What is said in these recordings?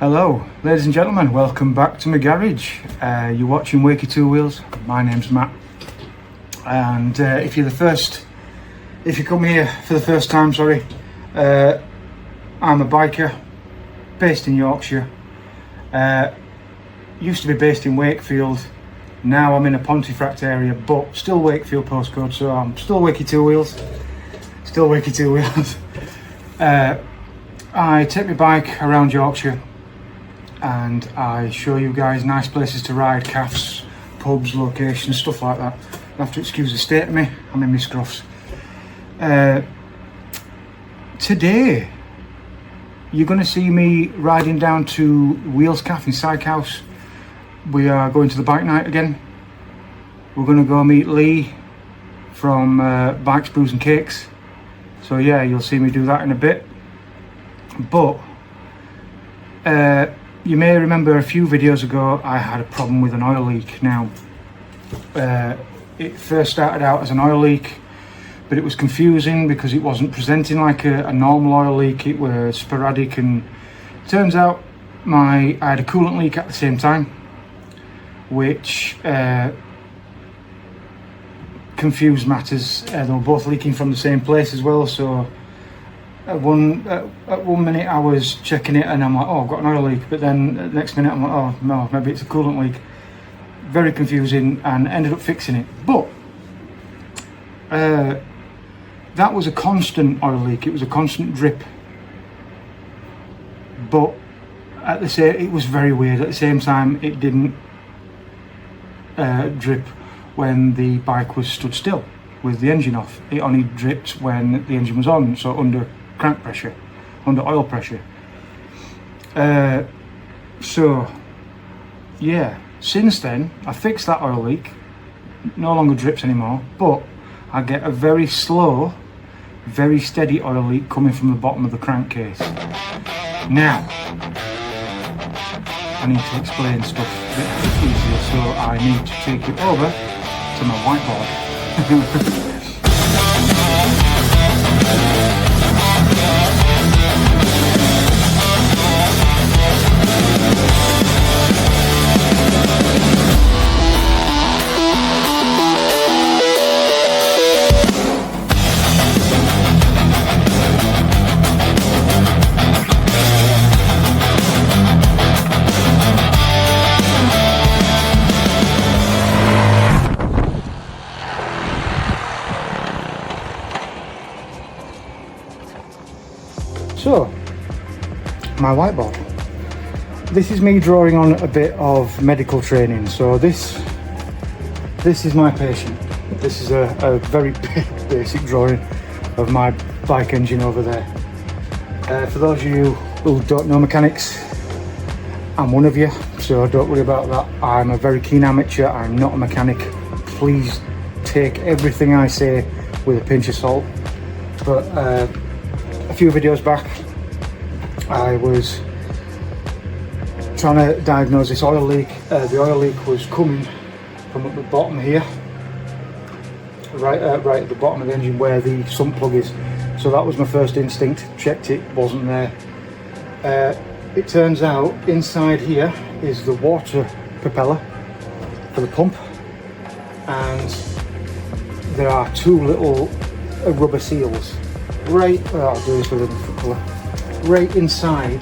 Hello, ladies and gentlemen, welcome back to my garage. You're watching Wakey Two Wheels. My name's Matt, and if you come here for the first time, I'm a biker based in Yorkshire. Used to be based in Wakefield. Now I'm in a Pontefract area, but still Wakefield postcode, so I'm still Wakey Two Wheels. Still Wakey Two Wheels. I take my bike around Yorkshire and I show you guys nice places to ride, cafes, pubs, locations, stuff like that. You have to excuse the state of me, I'm in my scruffs. Today you're going to see me riding down to Wheels Café in Sykehouse. We are going to the bike night again. We're going to go meet Lee from Bikes, Brews and Cakes. So yeah, you'll see me do that in a bit. But you may remember a few videos ago I had a problem with an oil leak. Now it first started out as an oil leak, but it was confusing because it wasn't presenting like a normal oil leak. It was sporadic, and turns out I had a coolant leak at the same time, which confused matters. They were both leaking from the same place as well, so at one minute I was checking it and I'm like, oh, I've got an oil leak, but then the next minute I'm like, oh no, maybe it's a coolant leak. Very confusing, and ended up fixing it. But that was a constant oil leak. It was a constant drip, but it was very weird. At the same time, it didn't drip when the bike was stood still with the engine off. It only dripped when the engine was on, so under crank pressure, under oil pressure. So yeah, since then I fixed that oil leak. No longer drips anymore, but I get a very slow, very steady oil leak coming from the bottom of the crankcase. Now I need to explain stuff a bit easier, so I need to take it over to my whiteboard. So, my whiteboard. This is me drawing on a bit of medical training. So this is my patient. This is a very basic drawing of my bike engine over there. For those of you who don't know mechanics, I'm one of you, so don't worry about that. I'm a very keen amateur, I'm not a mechanic. Please take everything I say with a pinch of salt. But a few videos back I was trying to diagnose this oil leak. The oil leak was coming from at the bottom here, right at the bottom of the engine where the sump plug is. So that was my first instinct. Checked it, wasn't there. It turns out inside here is the water propeller for the pump, and there are two little rubber seals I'll do this with a different colour. Right inside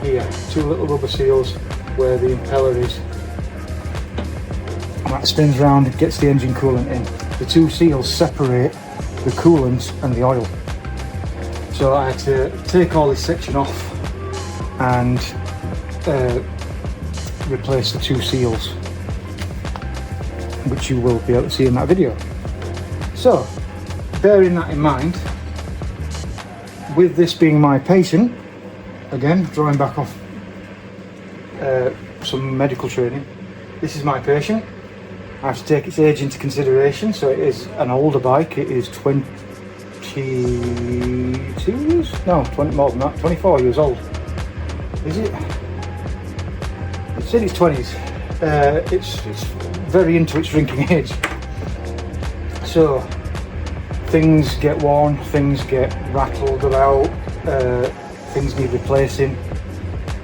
here, two little rubber seals where the impeller is. And that spins round and gets the engine coolant in. The two seals separate the coolant and the oil. So I had to take all this section off and replace the two seals, which you will be able to see in that video. So, bearing that in mind, with this being my patient, again drawing back off some medical training, this is my patient. I have to take its age into consideration, so it is an older bike. It is 22 years? No, 20, more than that, 24 years old. Is it? It's in its 20s. It's very into its drinking age. So things get worn, things get rattled about, things need replacing.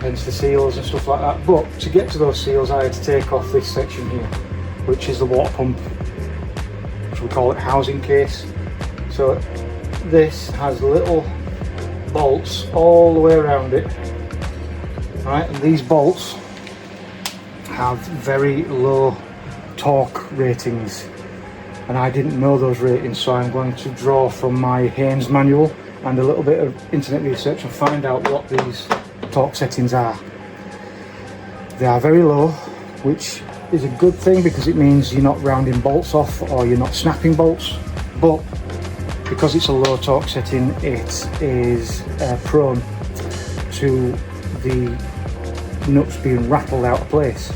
hence the seals and stuff like that. But to get to those seals I had to take off this section here, which is the water pump, which we call it housing case. So this has little bolts all the way around it, right, and these bolts have very low torque ratings, and I didn't know those ratings, so I'm going to draw from my Haynes manual and a little bit of internet research and find out what these torque settings are. They are very low, which is a good thing because it means you're not rounding bolts off or you're not snapping bolts, but because it's a low torque setting, it is prone to the nuts being rattled out of place,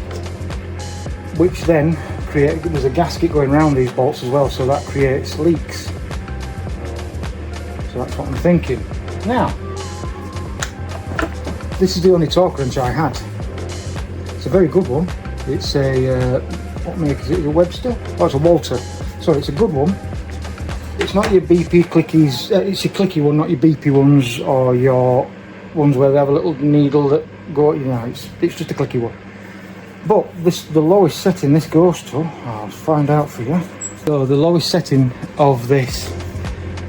which then there's a gasket going around these bolts as well, so that creates leaks. So that's what I'm thinking. Now, this is the only torque wrench I had. It's a very good one. It's a, what make is it, a Webster? Oh, it's a Walter. So it's a good one. It's not your BP clickies, it's your clicky one, not your BP ones or your ones where they have a little needle that go, you know, it's just a clicky one. But the lowest setting this goes to, I'll find out for you. So the lowest setting of this,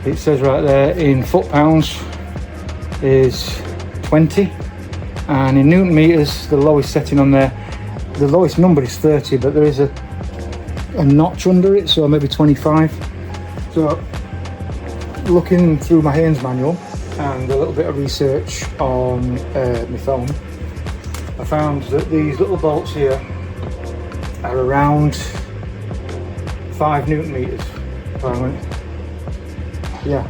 it says right there in foot-pounds, is 20, and in newton meters the lowest setting on there, the lowest number is 30, but there is a notch under it, so maybe 25. So looking through my Haynes manual and a little bit of research on my phone, I found that these little bolts here are around 5 newton meters. Yeah,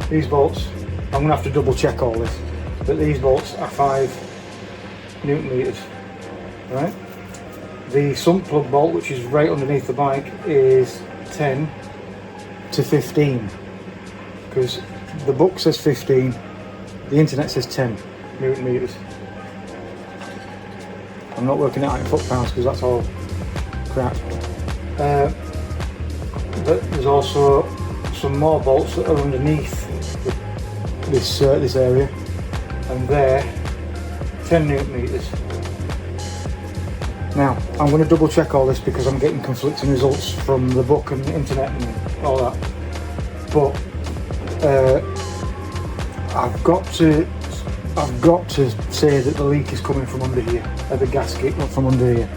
these bolts, I'm gonna have to double check all this, but these bolts are 5 newton meters, right? The sump plug bolt, which is right underneath the bike, is 10 to 15, because the book says 15, the internet says 10 newton meters. I'm not working it out in foot-pounds because that's all crap. But there's also some more bolts that are underneath this area, and they're 10 newton meters. Now, I'm going to double check all this because I'm getting conflicting results from the book and the internet and all that. But I've got to say that the leak is coming from under here, at the gasket, not from under here.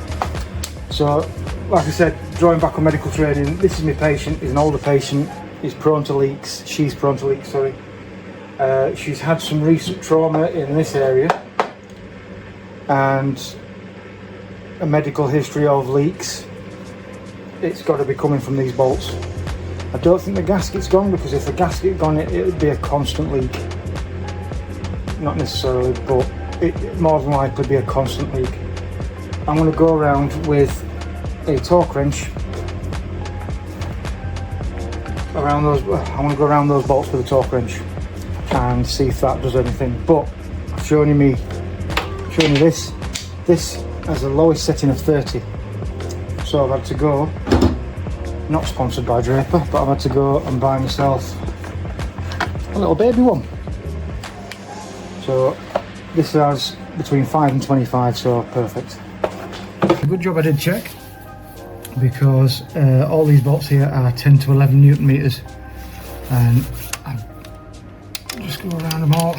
So, like I said, drawing back on medical training, this is my patient, is an older patient, is prone to leaks, she's prone to leaks, sorry. She's had some recent trauma in this area and a medical history of leaks. It's got to be coming from these bolts. I don't think the gasket's gone, because if the gasket had gone, it would be a constant leak. Not necessarily, but it more than likely be a constant leak. I'm going to go around with a torque wrench around those. I'm going to go around those bolts with a torque wrench and see if that does anything. But I've shown you this. This has the lowest setting of 30. So I've had to go, not sponsored by Draper, but I've had to go and buy myself a little baby one. So this has between 5 and 25, so perfect. Good job I did check, because all these bolts here are 10 to 11 newton meters, and I'll just go around them all.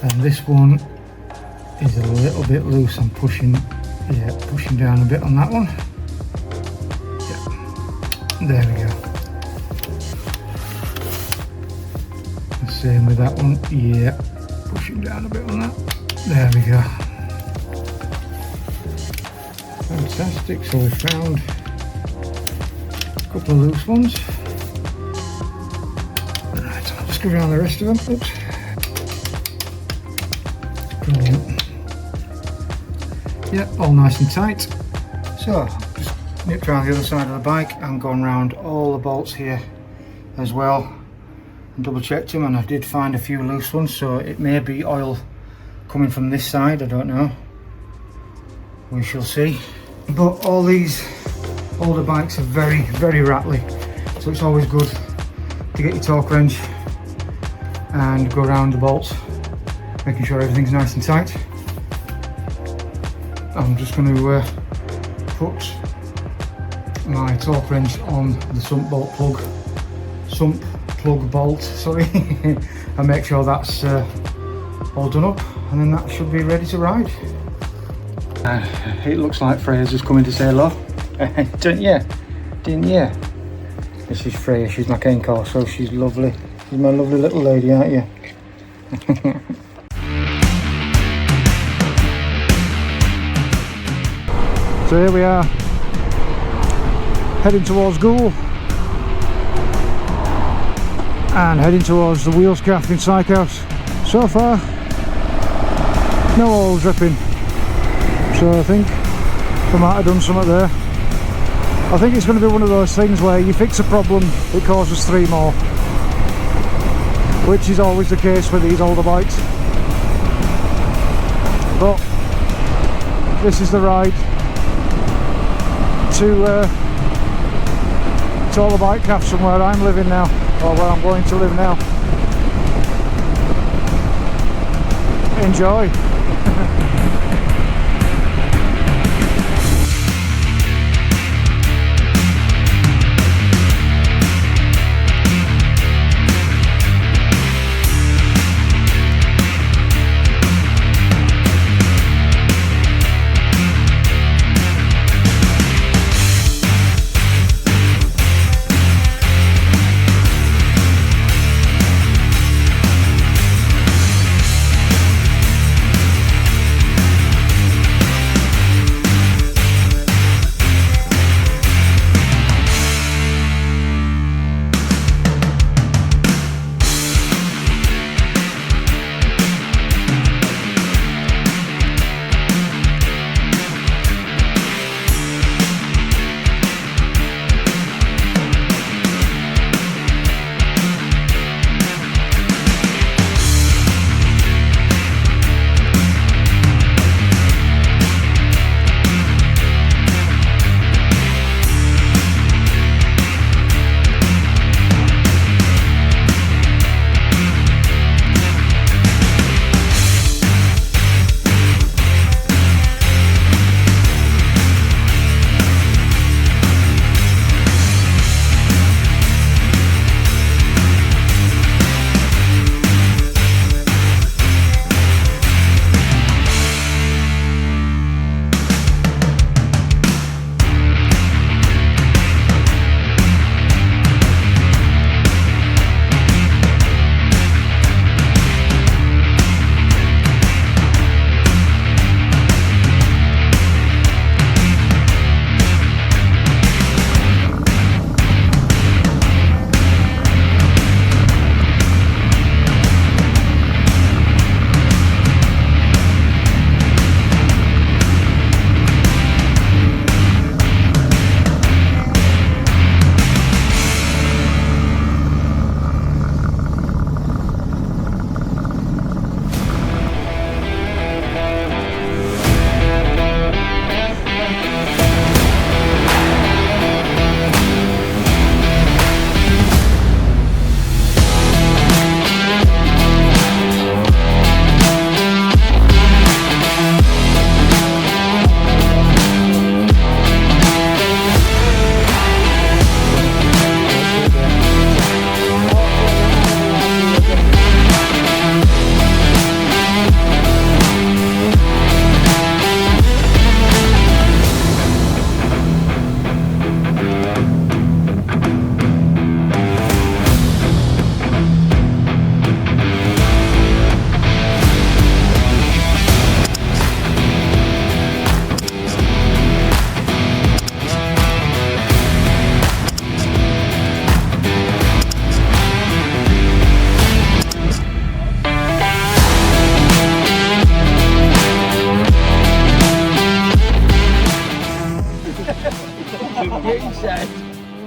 And this one is a little bit loose. I'm pushing down a bit on that one. Yeah, there we go. The same with that one. Yeah, pushing down a bit on that. There we go. Fantastic. So we found a couple of loose ones. Right, I'll just go around the rest of them. Oops. Brilliant. Yep, all nice and tight. So just nipped around the other side of the bike and gone around all the bolts here as well and double checked them, and I did find a few loose ones, so it may be oil coming from this side, I don't know, we shall see. But all these older bikes are very, very rattly, so it's always good to get your torque wrench and go around the bolts making sure everything's nice and tight. I'm just going to put my torque wrench on the sump plug bolt, sorry, and make sure that's all done up, and then that should be ready to ride. It looks like Freya's coming to say hello. Didn't you? This is Freya, she's my cane car, so she's lovely. She's my lovely little lady, aren't you? So here we are, heading towards Goole and heading towards the Wheels Café Bike Night. So far, no oil dripping, so I think I might have done something there. I think it's going to be one of those things where you fix a problem, it causes 3 more, which is always the case with these older bikes. But this is the ride to all the bike cafes from where I'm living now, or where I'm going to live now. Enjoy.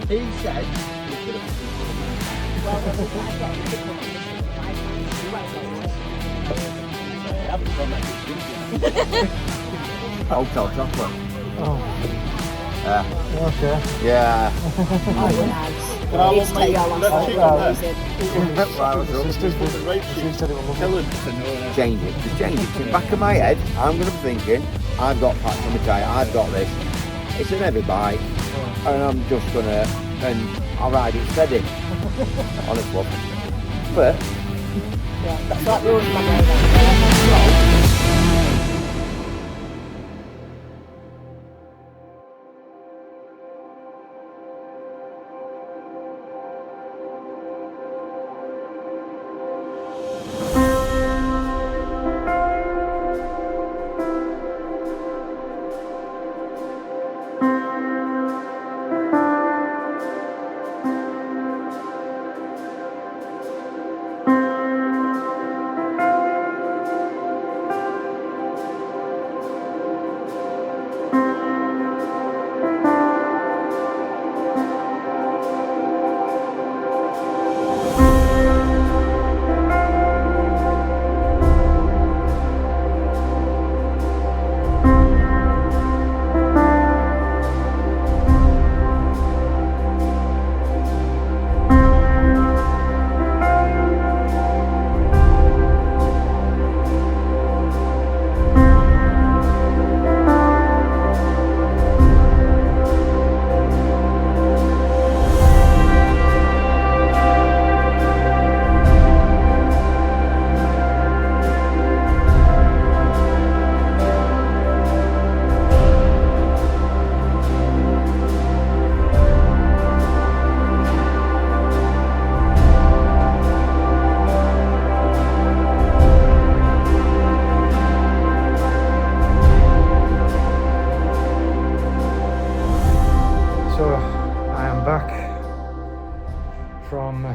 He said. Hotel chocolate. Oh. Yeah. Okay. Yeah. Oh, nice. He's tell you how long he said. Change it. Just change it. In the back of my head, I'm going to be thinking, I've got packs on my tyre, I've got this. It's an heavy bike, and I'm just going to, and I'll ride it steady. Honestly. But, yeah, that's like the old man.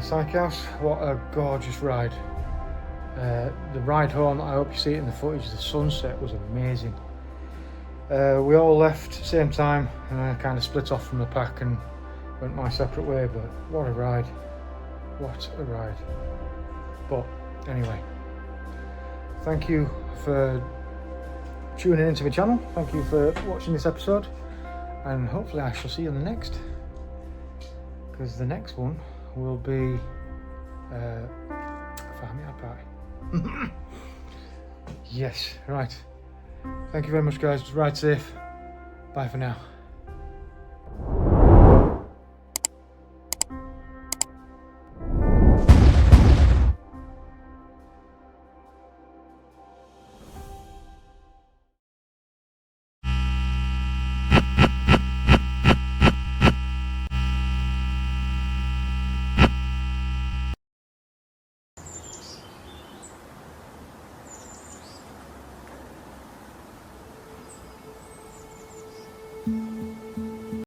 Psych House. What a gorgeous ride. The ride home, I hope you see it in the footage, the sunset was amazing. We all left at the same time and I kind of split off from the pack and went my separate way, but what a ride. What a ride. But anyway, thank you for tuning into my channel. Thank you for watching this episode, and hopefully I shall see you in the next, because the next one will be Family Pie. Yes, right. Thank you very much, guys. Ride safe. Bye for now.